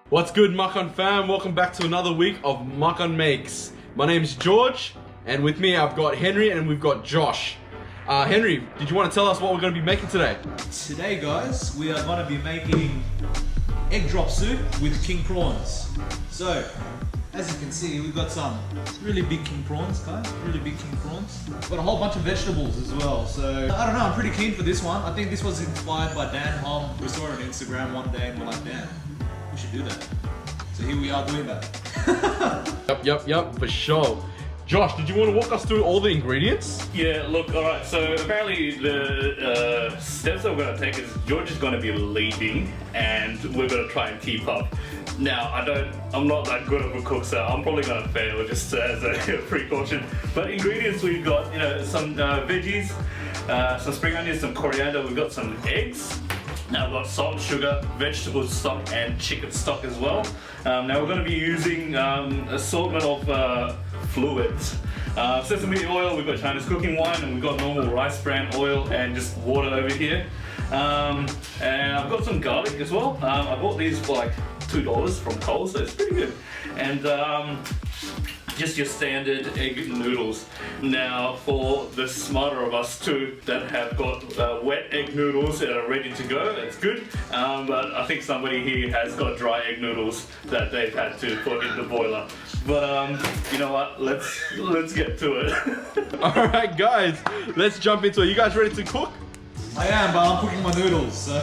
What's good, Makan fam? Welcome back to another week of Makan Makes. My name is George, and with me I've got Henry and we've got Josh. Henry, did you want to tell us what we're going to be making today? Today, guys, we are going to be making egg drop soup with king prawns. So, as you can see, we've got some really big king prawns, guys. Really big king prawns. We've got a whole bunch of vegetables as well. So, I don't know, I'm pretty keen for this one. I think this was inspired by Dan Hom. We saw it on Instagram one day and we're like, Dan, we should do that. So here we are doing that. Yep, for sure. Josh, did you want to walk us through all the ingredients? Yeah, look, alright, so apparently the steps that we're going to take is George is going to be leading and we're going to try and keep up. Now, I'm not that good of a cook, so I'm probably going to fail just as a precaution. But ingredients, we've got, some veggies, some spring onions, some coriander, we've got some eggs. Now we've got salt, sugar, vegetable stock and chicken stock as well. Now we're going to be using assortment of fluids. Sesame oil, we've got Chinese cooking wine, and we've got normal rice bran oil and just water over here. And I've got some garlic as well. I bought these for like $2 from Coles, so it's pretty good. And just your standard egg noodles. Now for the smarter of us too that have got wet egg noodles that are ready to go, that's good. But I think somebody here has got dry egg noodles that they've had to put in the boiler. But you know what, let's get to it. Alright guys, let's jump into it. You guys ready to cook? I am, but I'm cooking my noodles, so.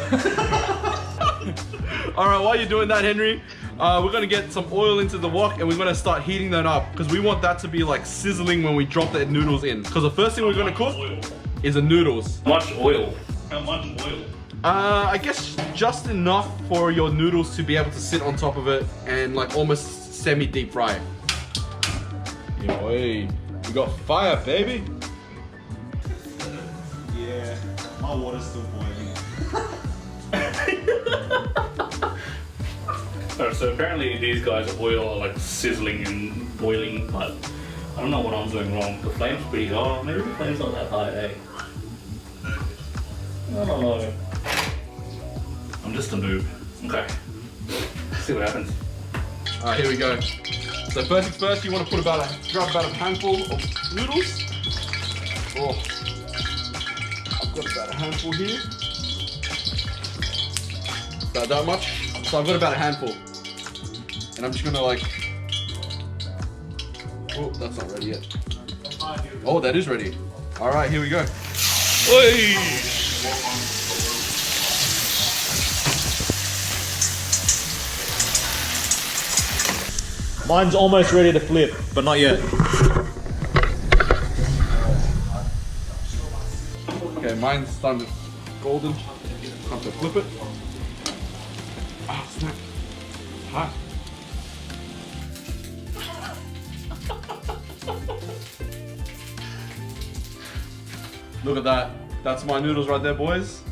Alright, while you're doing that, Henry, we're gonna get some oil into the wok and we're gonna start heating that up because we want that to be like sizzling when we drop the noodles in. Because the first thing we're gonna cook is the noodles. How much oil? How much oil? I guess just enough for your noodles to be able to sit on top of it and like almost semi-deep fry. Hey, we got fire, baby. Yeah, my water's still boiling. Alright, so apparently these guys' oil are like sizzling and boiling, but I don't know what I'm doing wrong. The flame's pretty high. Maybe the flame's not that high, eh? I don't know. I'm just a noob. Okay. See what happens. Alright, here we go. So first things first, you want to put grab about a handful of noodles. Oh, I've got about a handful here. About that much. So I've got about a handful. And I'm just gonna like, oh, that's not ready yet. Oh, that is ready. Alright, here we go. Oi! Mine's almost ready to flip, but not yet. Okay, mine's starting to golden. Time to flip it. Ah, snap. Hot. Look at that. That's my noodles right there, boys.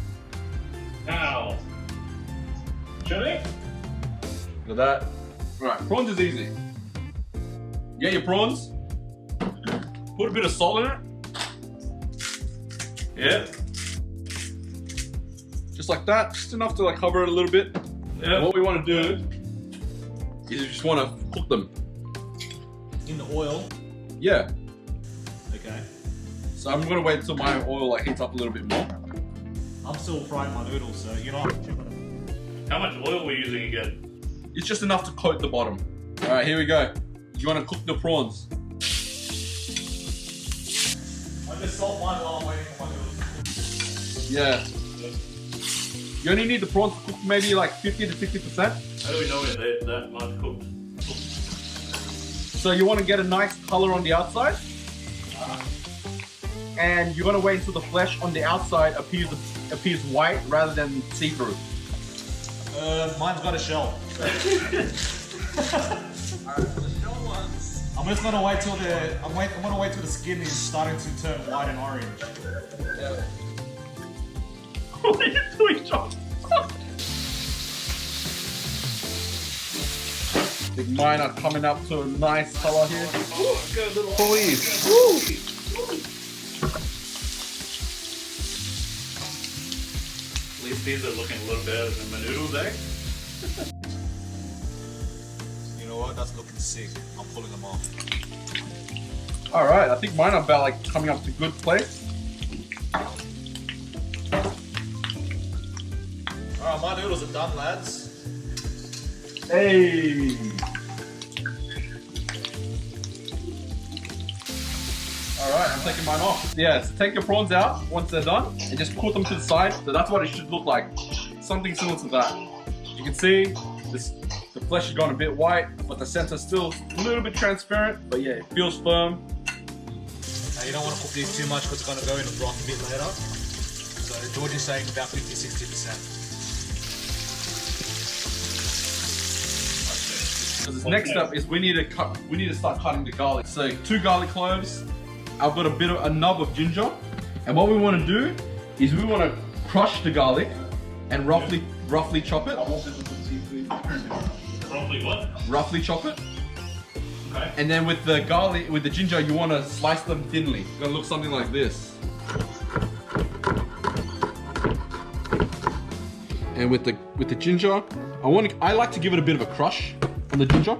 Ow. Chili? Look at that. Alright, prawns is easy. Get your prawns. Put a bit of salt in it. Yeah. Just like that. Just enough to like cover it a little bit. Yeah. And what we want to do is you just want to cook them. In the oil. Yeah. Okay. So I'm gonna wait until my oil like heats up a little bit more. I'm still frying my noodles, so you know. How much oil are we using again? It's just enough to coat the bottom. Alright, here we go. You wanna cook the prawns? I just salt mine while I'm waiting for my noodles. Yeah. You only need the prawns to cook maybe like 50 to 60%. How do we know they're that much cooked? So you wanna get a nice color on the outside. And you're gonna wait until the flesh on the outside appears white rather than see-through. Mine's got a shell. I'm just gonna wait till I'm gonna wait till the skin is starting to turn white and orange. Yeah. What are you doing, John? I think mine are coming up to a nice color here. Please. At least these are looking a little better than my noodles, eh? ginger, that's looking sick. I'm pulling them off. All right, I think mine are about like coming up to good place. Alright, my noodles are done, lads. Hey. All right, I'm taking mine off. Yeah, so take your prawns out once they're done and just put them to the side. So that's what it should look like. Something similar to that. You can see the flesh has gone a bit white, but the center's still a little bit transparent. But yeah, it feels firm. Now you don't want to cook these too much because it's going to go in the broth a bit later. So George is saying about 50-60%. Next up is we need to start cutting the garlic. So 2 garlic cloves. I've got a nub of ginger, and what we want to do is we want to crush the garlic and roughly chop it. Roughly what? Roughly chop it. Okay. And then with the garlic, with the ginger, you want to slice them thinly. It's gonna look something like this. And with the ginger, I like to give it a bit of a crush on the ginger.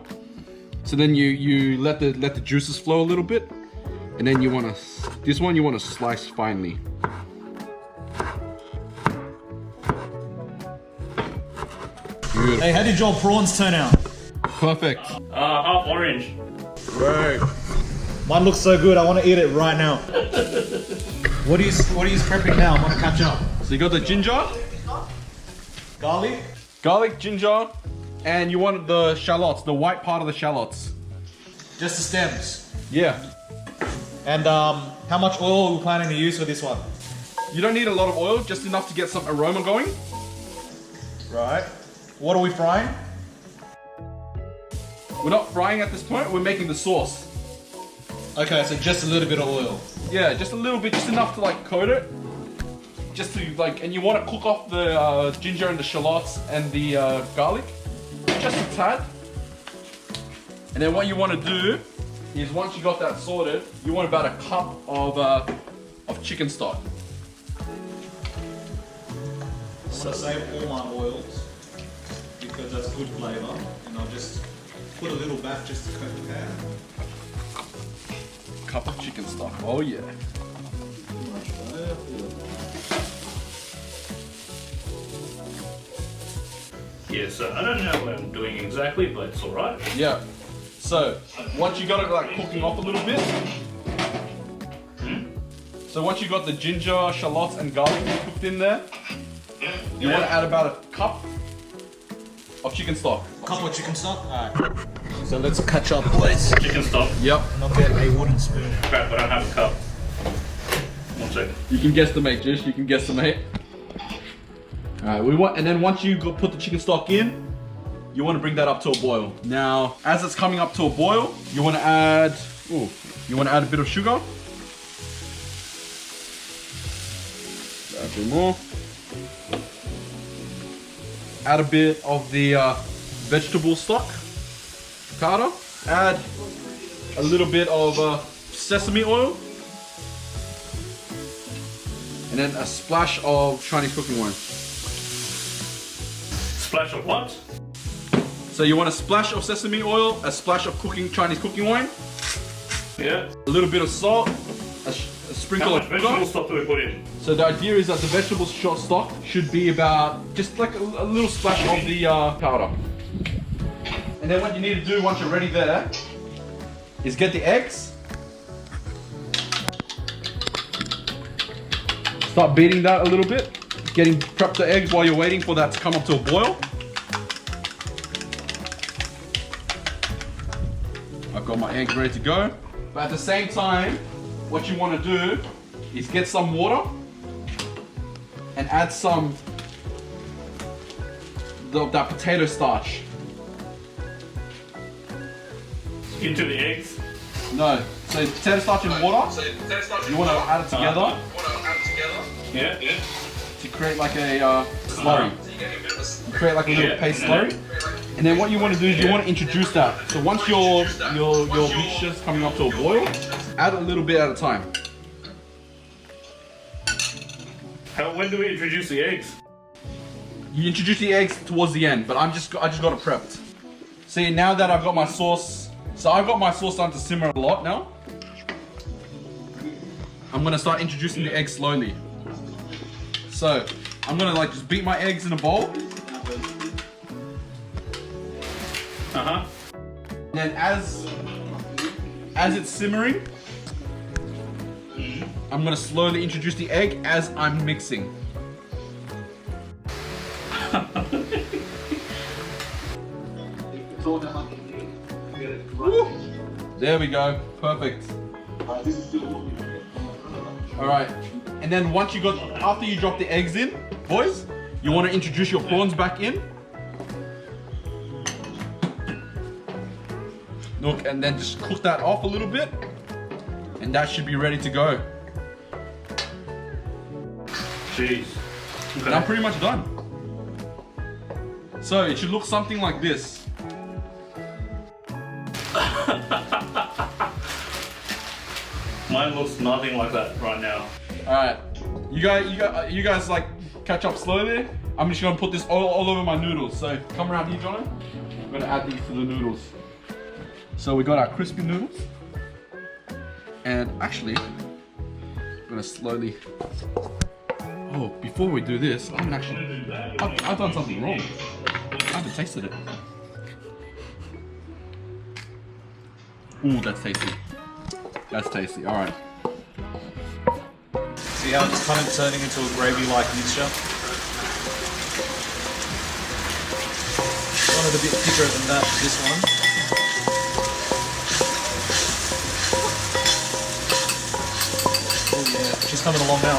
So then you let the juices flow a little bit, and then you want to slice finely. Beautiful. Hey, how did your prawns turn out? Perfect. Half orange. Right. Mine looks so good, I want to eat it right now. What are you prepping now? I want to catch up. So you got the ginger, Garlic? ginger, and you want the shallots, the white part of the shallots. Just the stems. Yeah. And how much oil are we planning to use for this one? You don't need a lot of oil, just enough to get some aroma going. Right. What are we frying? We're not frying at this point, we're making the sauce. Okay, so just a little bit of oil. Yeah, just a little bit, just enough to like coat it. Just to like, and you want to cook off the ginger and the shallots and the garlic. Just a tad. And then what you want to do is once you got that sorted, you want about a cup of chicken stock. I'm gonna save all my oils because that's good flavour, and I'll just put a little back just to coat the pan. Cup of chicken stock. Oh yeah. Yeah, so I don't know what I'm doing exactly, but it's alright. Yeah. So once you got it like cooking off a little bit. So once you got the ginger, shallots, and garlic cooked in there, you want to add about a cup of chicken stock. Cup of chicken stock? Alright. So let's catch up, boys. Chicken stock. Yep. And I'll get a wooden spoon. Crap, I don't have a cup. 1 second. You can guesstimate, Jish. You can guesstimate. Alright, and then once you put the chicken stock in, you want to bring that up to a boil. Now, as it's coming up to a boil, you want to add a bit of sugar. Add a bit more. Add a bit of the vegetable stock powder. Add a little bit of sesame oil. And then a splash of Chinese cooking wine. Splash of what? So you want a splash of sesame oil, a splash of Chinese cooking wine, Yeah. a little bit of salt, a sprinkle How of much vegetable sugar. stock do we put in? So the idea is that the vegetable stock should be about just like a little splash of the powder. And then what you need to do once you're ready there is get the eggs. Start beating that a little bit. Prep the eggs while you're waiting for that to come up to a boil. I've got my eggs ready to go. But at the same time, what you want to do is get some water and add some that potato starch. Into the eggs. No, so potato starch and water. You want to add it together Yeah. to create like a slurry. You create like a little paste slurry. And then what you want to do is you want to introduce that. So once your mixture's coming up to a boil, add a little bit at a time. When do we introduce the eggs? You introduce the eggs towards the end, but I just got it prepped. See, now that I've got my sauce, so I've got my sauce starting to simmer a lot now. I'm gonna start introducing the eggs slowly. So, I'm gonna like just beat my eggs in a bowl. Uh-huh. And then as it's simmering, I'm gonna slowly introduce the egg as I'm mixing. Woo. There we go, perfect. Alright, and then once you after you drop the eggs in, boys, you want to introduce your prawns back in. Look, and then just cook that off a little bit, and that should be ready to go. Jeez. Okay. And I'm pretty much done. So it should look something like this. Mine looks nothing like that right now. All right, you guys like catch up slowly. I'm just gonna put this all over my noodles. So come around here, Johnny. I'm gonna add these to the noodles. So we got our crispy noodles, and actually, I'm gonna slowly. Oh, before we do this, I've done something wrong. I haven't tasted it. Ooh, that's tasty. That's tasty. All right. See how it's kind of turning into a gravy-like mixture? Wanted a bit thicker than that, this one. Oh yeah, she's coming along now.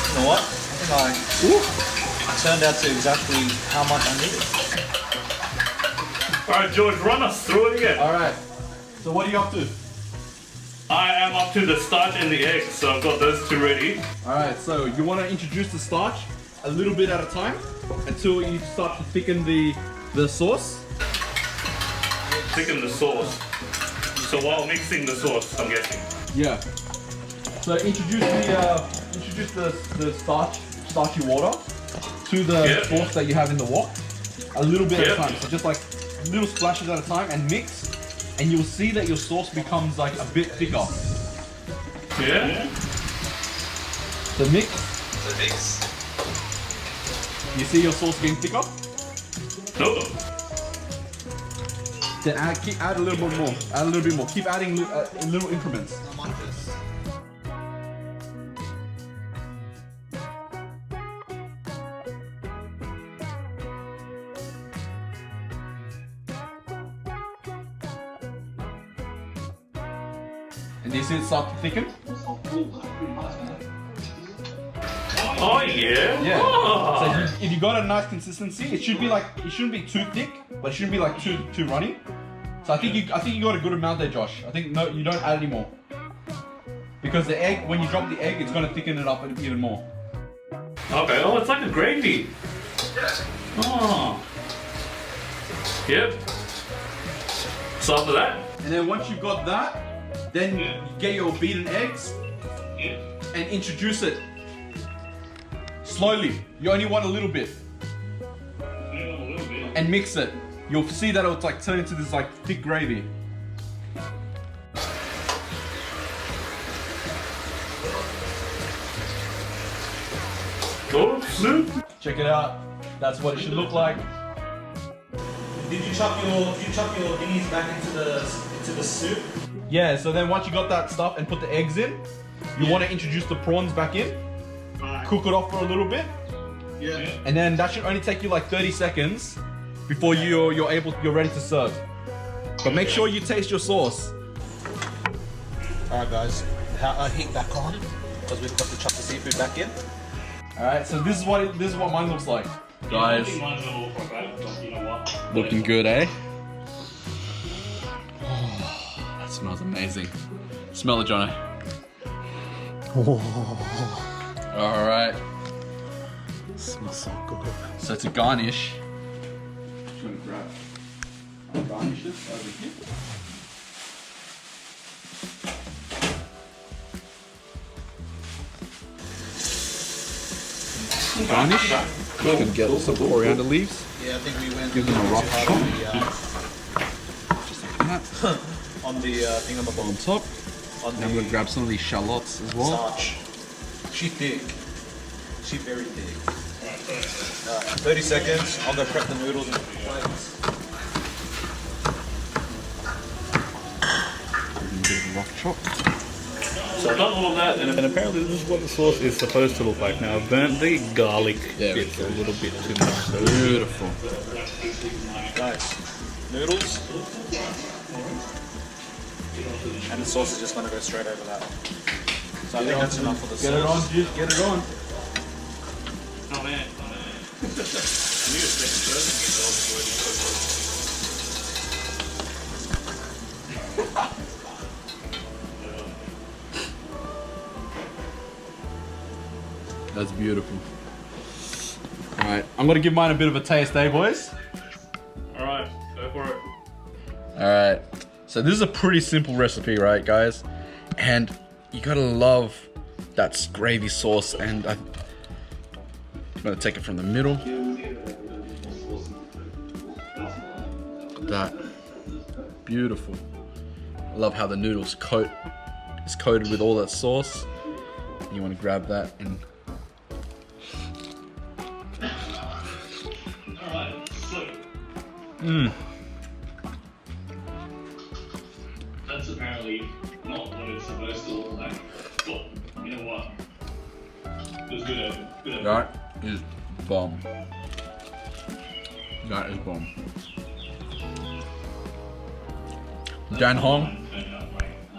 You know what? I think I turned out to exactly how much I needed. Alright, George, run us through it again. All right. So what are you up to? I am up to the starch and the eggs, so I've got those two ready. Alright, so you want to introduce the starch a little bit at a time until you start to thicken the sauce. Thicken the sauce. So while mixing the sauce, I'm guessing. Yeah. So introduce the starchy water to the sauce that you have in the wok a little bit at a time. So just like little splashes at a time and mix. And you'll see that your sauce becomes like a bit thicker. Yeah? So mix. You see your sauce getting thicker? Nope. Then add a little bit more. Add a little bit more. Keep adding in little increments. And do you see it start to thicken? Oh yeah? Yeah. Oh. So if you got a nice consistency, it shouldn't be too thick, but it shouldn't be like too runny. So I think you got a good amount there, Josh. I think no, you don't add any more. Because the egg, when you drop the egg, it's gonna thicken it up even more. Okay, oh, it's like a gravy. Oh. Yep. So after that? And then once you've got that, then you get your beaten eggs and introduce it slowly. You only want a little bit. And mix it. You'll see that it'll like turn into this like thick gravy. Oh, soup. Check it out. That's what it should look like. Did you chuck your thingies back into the soup? Yeah, so then once you got that stuff and put the eggs in, you want to introduce the prawns back in. Cook it off for a little bit. Yeah. And then that should only take you like 30 seconds before you're ready to serve. But make sure you taste your sauce. Alright guys, heat back on because we've got to chuck the seafood back in. Alright, so this is what mine looks like. Guys, looking good, eh? Oh, that smells amazing. Smell it, Johnny. Alright. Smells so good. So to garnish, I'm gonna garnish this over here. Garnish. You can get some coriander leaves. Yeah, I think we went. Give them a rough shot. that On the thing on the on bottom. top. On And I'm gonna grab some of these shallots as well. starch. She thick. She very thick. 30 seconds. I'll go prep the noodles and plates. A bit of rough chop. So I've done all of that, and apparently this is what the sauce is supposed to look like. Now I've burnt the garlic bits a little bit too much. So Beautiful. Guys, noodles. And the sauce is just gonna go straight over that. So I think that's enough for the sauce. Get it on, dude. Get it on. Oh man, oh man. I need a second person to get all this That's beautiful. Alright, I'm gonna give mine a bit of a taste, eh, boys? Alright, go for it. Alright, so this is a pretty simple recipe, right, guys? And you gotta love that gravy sauce, and I'm gonna take it from the middle. That. Beautiful. I love how the noodles is coated with all that sauce. You wanna grab that and Alright, so that's apparently not what it's supposed to look like. But you know what? It was good over. Good over. that is bomb. That is bomb. Dan Hong,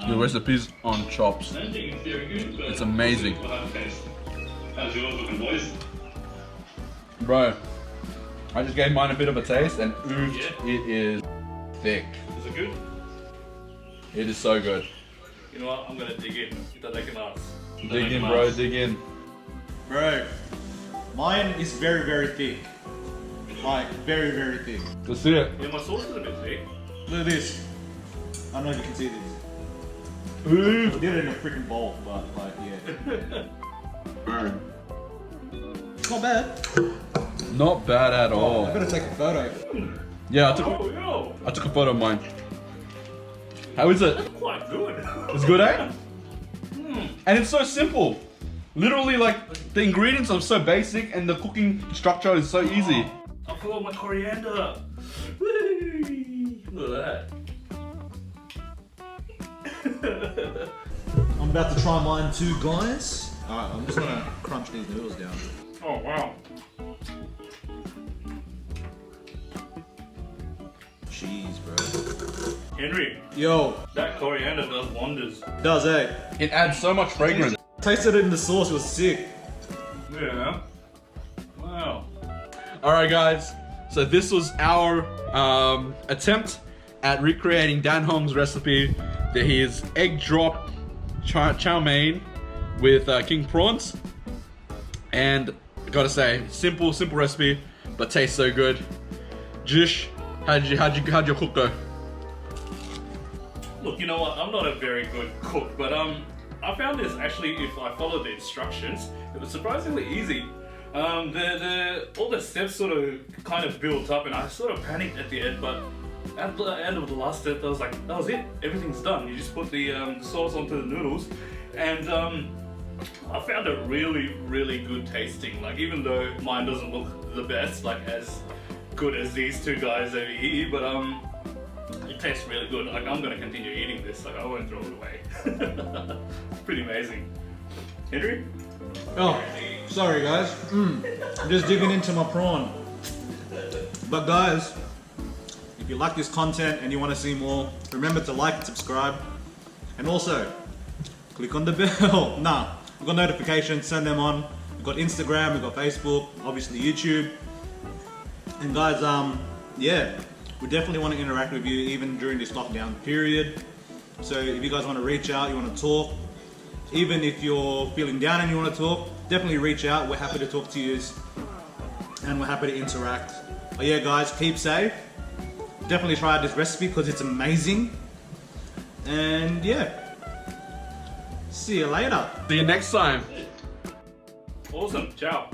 the recipe's on chops. I don't think it's very good, but It's amazing. we'll have a taste. How's yours looking, boys? Bro, I just gave mine a bit of a taste and oof, Yeah. it is thick. Is it good? It is so good. You know what? I'm gonna dig in. Itadakimasu. Dig in, bro, dig in. Bro, mine is very, very thick. Like, very, very thick. Let's see it. Yeah, my sauce is a bit thick. Look at this. I don't know if you can see this. Ooh. I did it in a freaking bowl, but like, yeah. It's not bad. Not bad at I all. better take a photo. Yeah, Oh, yo! I took a photo of mine. How is it? That's quite good. It's good, eh? And it's so simple. Literally, like, the ingredients are so basic and the cooking structure is so easy. I forgot my coriander. Whee! Look at that. I'm about to try mine too, guys. Alright, I'm just gonna crunch these noodles down. Oh, wow. Jeez, bro. Henry, Yo, that coriander does wonders. does eh? It adds so much fragrance. Tasted it in the sauce, it was sick. Yeah. Wow. Alright, guys. So this was our attempt at recreating Dan Hong's recipe. His egg drop chow mein with king prawns. And I gotta say, simple recipe, but tastes so good. Jish, how'd your cook go? Look, you know what? I'm not a very good cook, but I found this actually, if I followed the instructions, it was surprisingly easy. All the steps sort of kind of built up, and I sort of panicked at the end, but at the end of the last step, I was like, that was it. Everything's done. You just put the sauce onto the noodles, and I found it really, really good tasting. Like, even though mine doesn't look the best, like as good as these two guys over here, but it tastes really good. Like, I'm gonna continue eating this. Like, I won't throw it away. It's pretty amazing. Henry? Oh, sorry guys. I'm just digging into my prawn. But guys, if you like this content and you want to see more, remember to like and subscribe. And also, click on the bell. We've got notifications, send them on. We've got Instagram, we've got Facebook, obviously YouTube. And guys, yeah, we definitely want to interact with you even during this lockdown period. So if you guys want to reach out, you want to talk, even if you're feeling down and you want to talk, definitely reach out. We're happy to talk to you and we're happy to interact. But yeah guys, keep safe. Definitely try out this recipe because it's amazing. And yeah, see you later. See you next time. Awesome. Ciao.